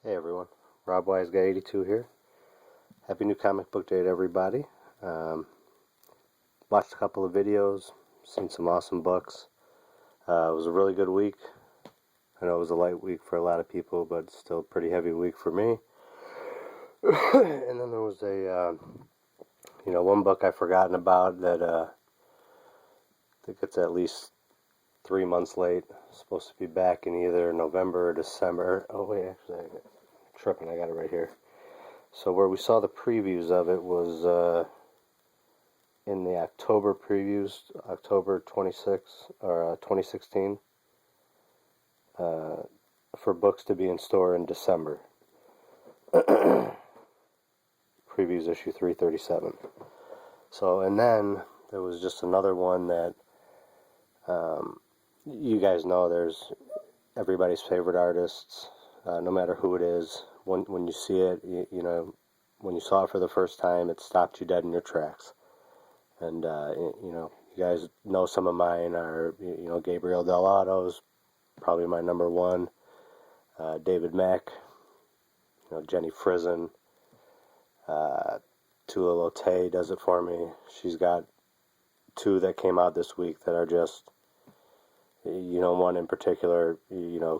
Hey everyone, Rob Wise Guy 82 here. Happy New Comic Book Day to everybody. Watched a couple of videos, seen some awesome books. It was a really good week. I know it was a light week for a lot of people, but still a pretty heavy week for me. And then there was one book I've forgotten about that I think it's at least 3 months late. It's supposed to be back in either November or December. Oh wait, actually, I'm tripping. I got it right here. So where we saw the previews of it was in the October previews, October 26th or 2016, for books to be in store in December. Previews issue 337. So, and then there was just another one that you guys know. There's everybody's favorite artists, no matter who it is. When you see it, when you saw it for the first time, it stopped you dead in your tracks. And, you guys know some of mine are, Gabriel Dell'Otto's probably my number one. David Mack, Jenny Frison, Tula Lotay does it for me. She's got two that came out this week that are just, one in particular,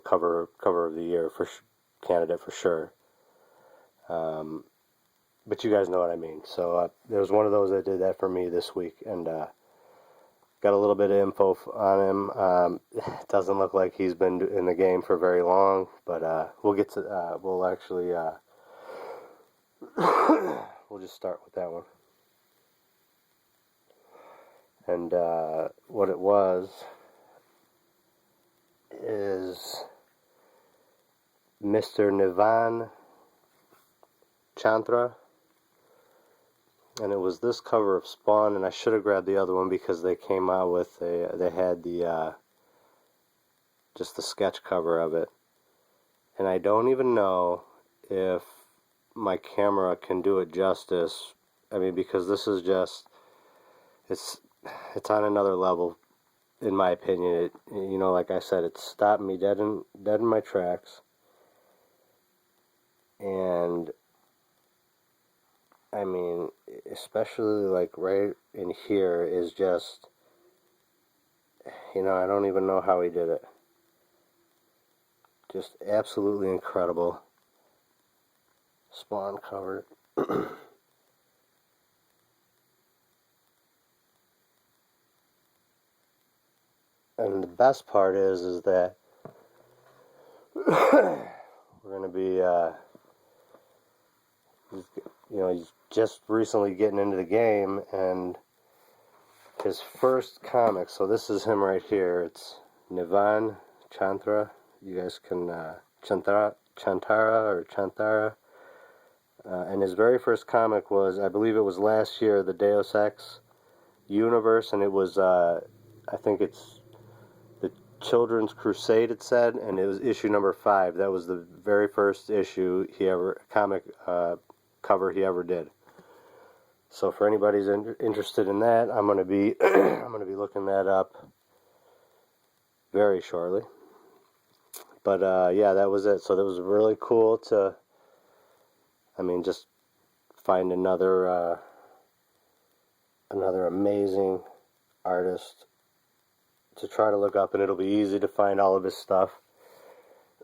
cover of the year candidate for sure. But you guys know what I mean. So there was one of those that did that for me this week, and got a little bit of info on him. It doesn't look like he's been in the game for very long, but we'll get to. We'll actually we'll just start with that one. And what it was is Mr. Nivan Chandra. And it was this cover of Spawn, and I should have grabbed the other one because they came out with they had the just the sketch cover of it. And I don't even know if my camera can do it justice. I mean, because this is just it's on another level, in my opinion. It, like I said, it stopped me dead in my tracks. And I mean, especially like right in here is just, I don't even know how he did it. Just absolutely incredible. Spawn cover. And the best part is that we're going to be, he's just recently getting into the game, and his first comic, so this is him right here. It's Nivan Chandra. You guys can, Chantara or Chantara. And his very first comic was, I believe it was last year, the Deus Ex universe, and it was, I think it's the Children's Crusade, it said, and it was issue number 5. That was the very first issue comic cover he ever did. So for anybody who's interested in that, I'm going to be I'm going to be looking that up very shortly. But yeah, that was it. So that was really cool to, just find another amazing artist to try to look up, and it'll be easy to find all of his stuff.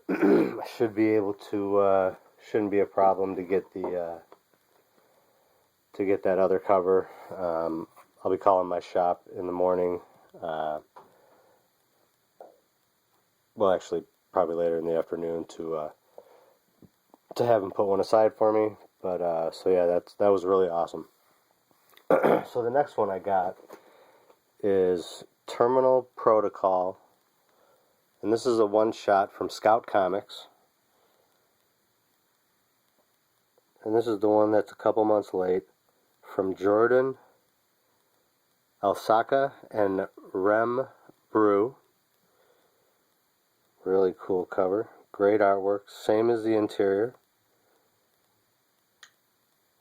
I should be able to, shouldn't be a problem to get that other cover. I'll be calling my shop in the morning. Well, actually, probably later in the afternoon to have him put one aside for me. But so yeah, that was really awesome. So the next one I got is Terminal Protocol, and this is a one-shot from Scout Comics. And this is the one that's a couple months late, from Jordan Alsaka and Rem Brew. Really cool cover. Great artwork. Same as the interior.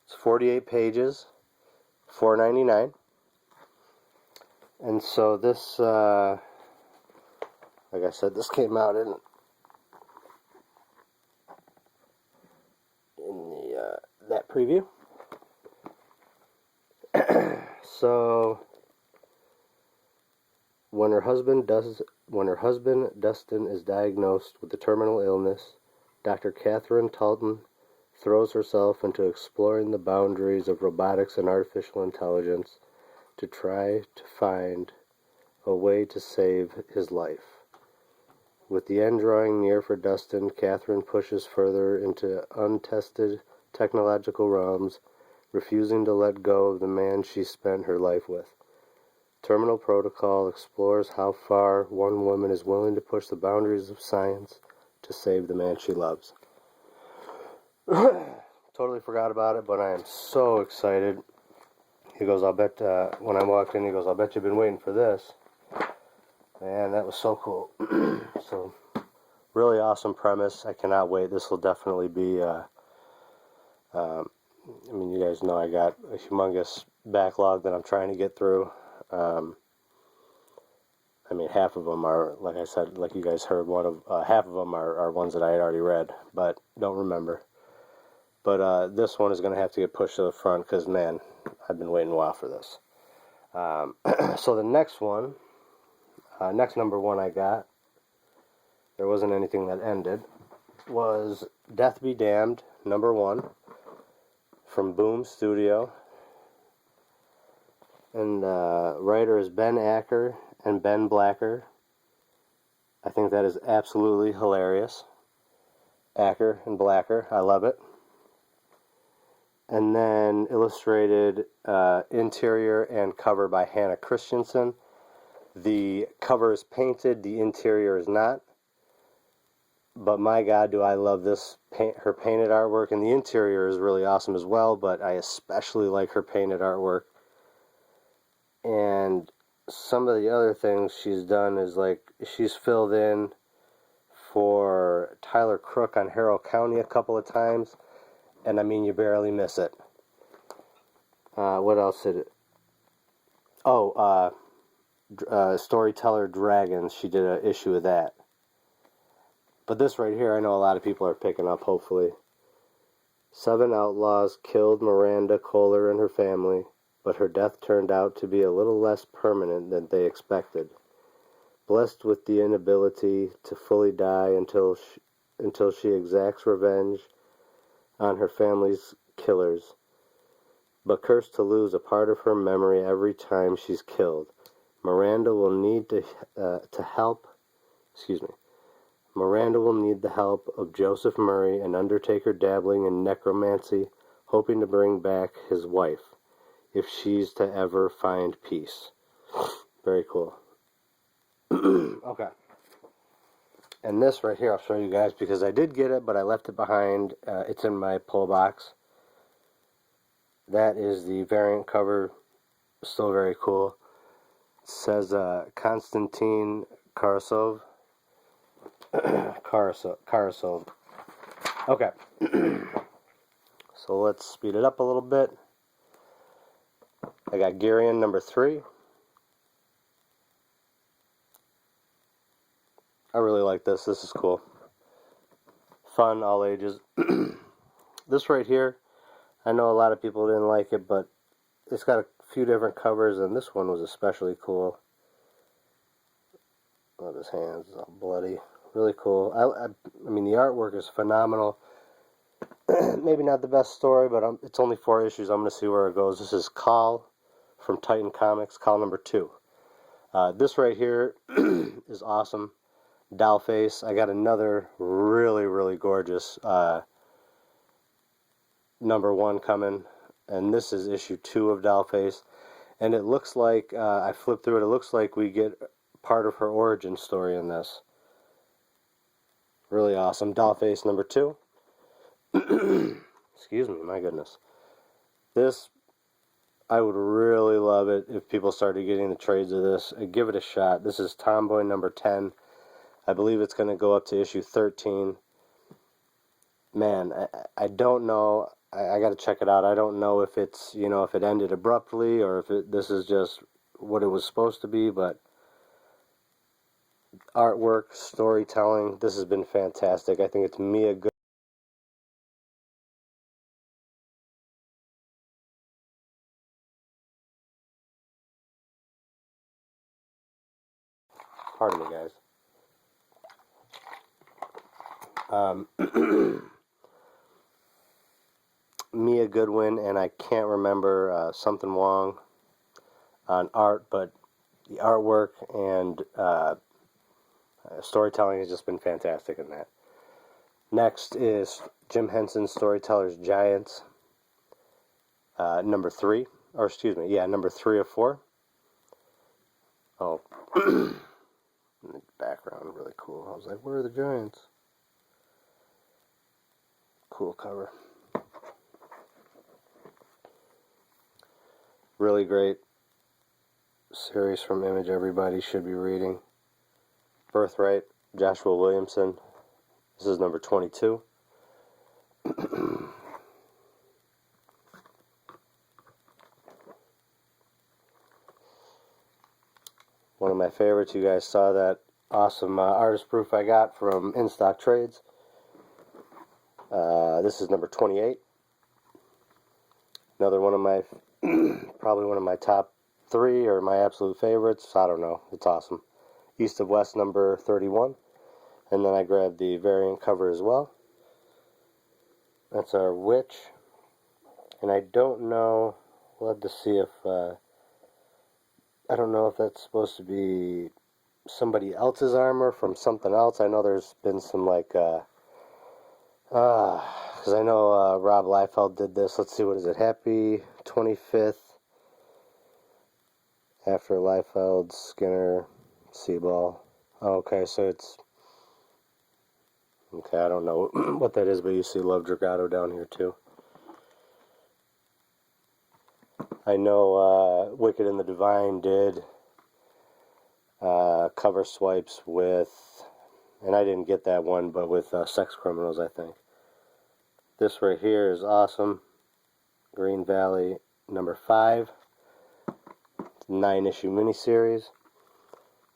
It's 48 pages. $4.99. And so this, like I said, this came out in preview. So, when her husband Dustin is diagnosed with a terminal illness, Dr. Catherine Talton throws herself into exploring the boundaries of robotics and artificial intelligence to try to find a way to save his life. With the end drawing near for Dustin, Catherine pushes further into untested technological realms, refusing to let go of the man she spent her life with. Terminal Protocol explores how far one woman is willing to push the boundaries of science to save the man she loves. Totally forgot about it, but I am so excited. He goes, I'll bet, when I walked in, he goes, I'll bet you've been waiting for this. Man, that was so cool. So, really awesome premise. I cannot wait. This will definitely be, I mean, you guys know I got a humongous backlog that I'm trying to get through. I mean, half of them are, like I said, like you guys heard, half of them are ones that I had already read, but don't remember. But this one is going to have to get pushed to the front because, man, I've been waiting a while for this. So the next one, next number one I got, there wasn't anything that ended, was Death Be Damned, number one, from Boom Studio. And writer is Ben Acker and Ben Blacker. I think that is absolutely hilarious. Acker and Blacker, I love it. And then illustrated interior and cover by Hannah Christensen. The cover is painted, the interior is not. But my God, do I love this her painted artwork, and the interior is really awesome as well, but I especially like her painted artwork. And some of the other things she's done is, like, she's filled in for Tyler Crook on Harrow County a couple of times, and I mean, you barely miss it. What else did it? Oh, Storyteller Dragons, she did an issue of that. But this right here, I know a lot of people are picking up, hopefully. 7 outlaws killed Miranda Kohler and her family, but her death turned out to be a little less permanent than they expected. Blessed with the inability to fully die until she exacts revenge on her family's killers, but cursed to lose a part of her memory every time she's killed. Miranda will need Miranda will need the help of Joseph Murray, an undertaker dabbling in necromancy, hoping to bring back his wife, if she's to ever find peace. Very cool. Okay. And this right here, I'll show you guys, because I did get it, but I left it behind. It's in my pull box. That is the variant cover. Still very cool. It says Konstantin Karasov. Karasov. Okay. So let's speed it up a little bit. I got Garion number 3. I really like this. This is cool. Fun, all ages. This right here, I know a lot of people didn't like it, but it's got a few different covers, and this one was especially cool. Oh, his hands is all bloody. Really cool. I mean, the artwork is phenomenal. Maybe not the best story, but it's only 4 issues. I'm going to see where it goes. This is Call from Titan Comics, Call number 2. This right here is awesome. Dollface. I got another really, really gorgeous number 1 coming, and this is issue 2 of Dollface. And it looks like, I flipped through it, it looks like we get part of her origin story in this. Really awesome. Dollface number 2. Excuse me, my goodness. This, I would really love it if people started getting the trades of this. Give it a shot. This is Tomboy number 10. I believe it's going to go up to issue 13. Man, I don't know. I got to check it out. I don't know if it's, if it ended abruptly or if this is just what it was supposed to be, but artwork, storytelling, this has been fantastic. I think it's Mia Good. Pardon me, guys. Mia Goodwin, and I can't remember Something Wrong on art, but the artwork and storytelling has just been fantastic in that. Next is Jim Henson's Storyteller's Giants, number 3, or excuse me, yeah, number 3 of 4. Oh, in the background, really cool. I was like, where are the Giants? Cool cover. Really great series from Image everybody should be reading. Birthright, Joshua Williamson. This is number 22. One of my favorites. You guys saw that awesome artist proof I got from In Stock Trades. This is number 28. Another one of my, probably one of my top 3 or my absolute favorites. I don't know. It's awesome. East of West, number 31. And then I grabbed the variant cover as well. That's our Witch. And I don't know, we'll have to see if, I don't know if that's supposed to be somebody else's armor from something else. I know there's been some like, because I know Rob Liefeld did this. Let's see, what is it? Happy 25th. After Liefeld, Skinner, Seaball. Okay, so it's... Okay, I don't know what that is, but you see Love Dragato down here too. I know Wicked and the Divine did cover swipes with, and I didn't get that one, but with Sex Criminals, I think. This right here is awesome. Green Valley, number 5. It's a 9-issue miniseries.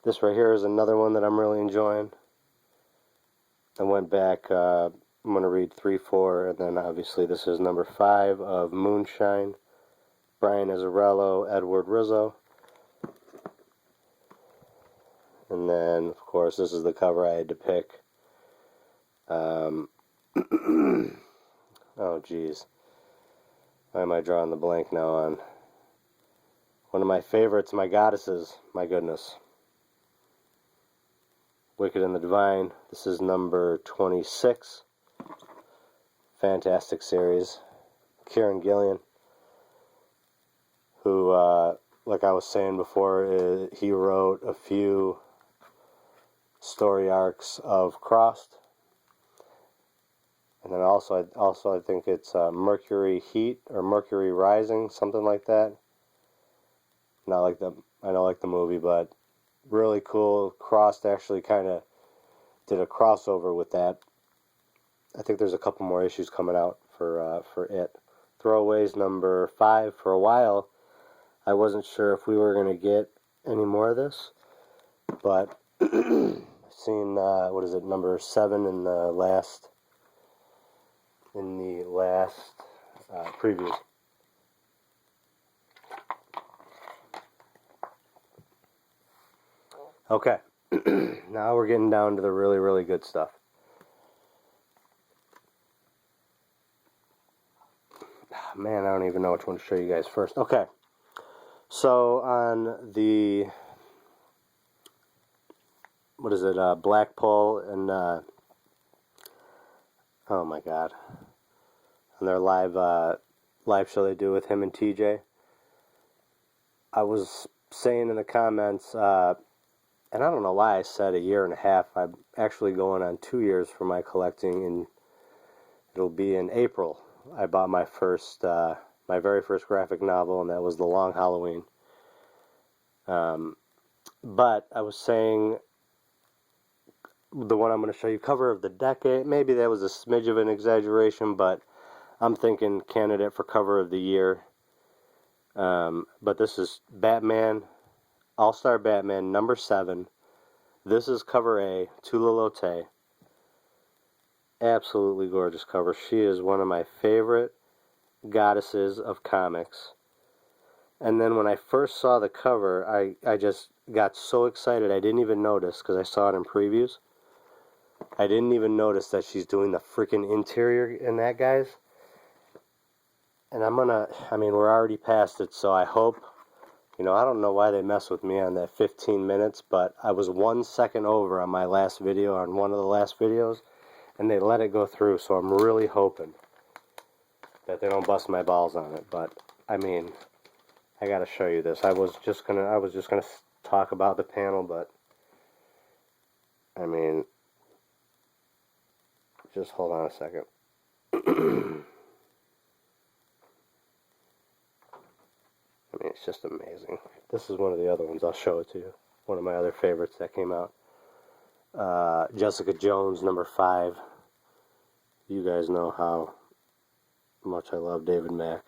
This right here is another one that I'm really enjoying. I went back, I'm going to read 3, 4, and then obviously this is number 5 of Moonshine. Brian Azzarello, Edward Rizzo. And then, of course, this is the cover I had to pick. Oh, geez. Why am I drawing the blank now on one of my favorites, My Goddesses? My goodness. Wicked and the Divine. This is number 26. Fantastic series. Kieran Gillen, who, like I was saying before, he wrote a few story arcs of Crossed. And then also I think it's Mercury Heat or Mercury Rising, something like that. Not like I don't like the movie, but really cool. Crossed actually kind of did a crossover with that. I think there's a couple more issues coming out for it. Throwaways, number 5. For a while, I wasn't sure if we were going to get any more of this, but I've seen, what is it, number 7 in the last previews. Okay, now we're getting down to the really, really good stuff. Man, I don't even know which one to show you guys first. Okay, so on the, what is it, Blackpool and, oh my god, on their live show they do with him and TJ, I was saying in the comments, and I don't know why I said 1.5 years. I'm actually going on 2 years for my collecting, and it'll be in April. I bought my very first graphic novel, and that was The Long Halloween. But I was saying, the one I'm going to show you, cover of the decade, maybe that was a smidge of an exaggeration, but I'm thinking candidate for cover of the year. But this is Batman, All-Star Batman, number 7. This is cover A, Tula Lotay. Absolutely gorgeous cover. She is one of my favorite goddesses of comics. And then when I first saw the cover, I just got so excited I didn't even notice, because I saw it in previews. I didn't even notice that she's doing the freaking interior in that, guys. And I mean, we're already past it, so I hope, I don't know why they mess with me on that 15 minutes, but I was 1 second over on my last video, on one of the last videos, and they let it go through, so I'm really hoping that they don't bust my balls on it. But, I mean, I gotta show you this. I was just gonna talk about the panel, but, I mean, just hold on a second. I mean, it's just amazing. This is one of the other ones. I'll show it to you. One of my other favorites that came out. Jessica Jones, number 5. You guys know how much I love David Mack.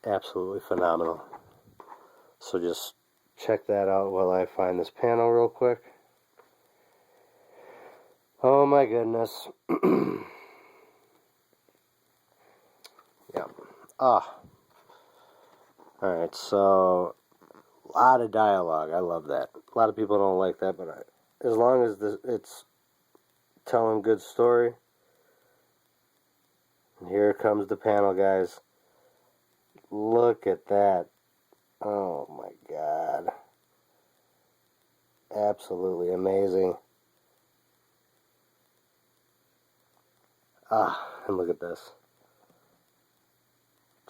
Absolutely phenomenal. So just check that out while I find this panel real quick. Oh my goodness. Yeah. Alright, so a lot of dialogue. I love that. A lot of people don't like that, but as long as it's telling good story. And here comes the panel, guys. Look at that. Oh my God. Absolutely amazing. And look at this.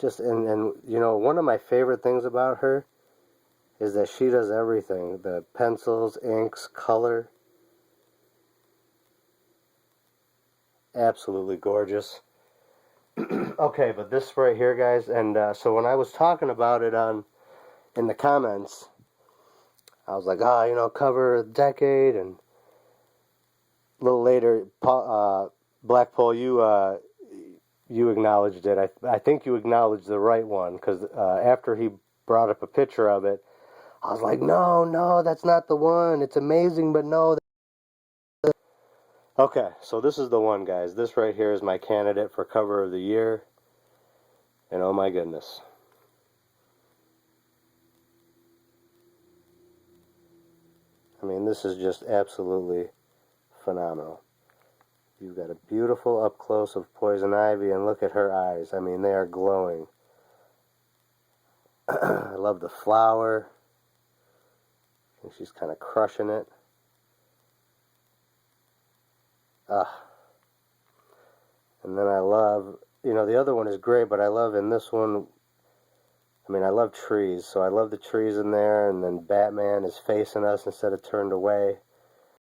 Just, and one of my favorite things about her is that she does everything. The pencils, inks, color. Absolutely gorgeous. Okay, but this right here, guys, and so when I was talking about it in the comments, I was like, cover of the decade, and a little later, Blackpool, you acknowledged it. I think you acknowledged the right one, because after he brought up a picture of it, I was like, no, that's not the one. It's amazing, but no. Okay, so this is the one, guys. This right here is my candidate for cover of the year. And oh my goodness. I mean, this is just absolutely phenomenal. You've got a beautiful up close of Poison Ivy, and look at her eyes. I mean, they are glowing. I love the flower. And she's kind of crushing it. And then I love, the other one is great, but I love in this one, I mean, I love trees, so I love the trees in there, and then Batman is facing us instead of turned away.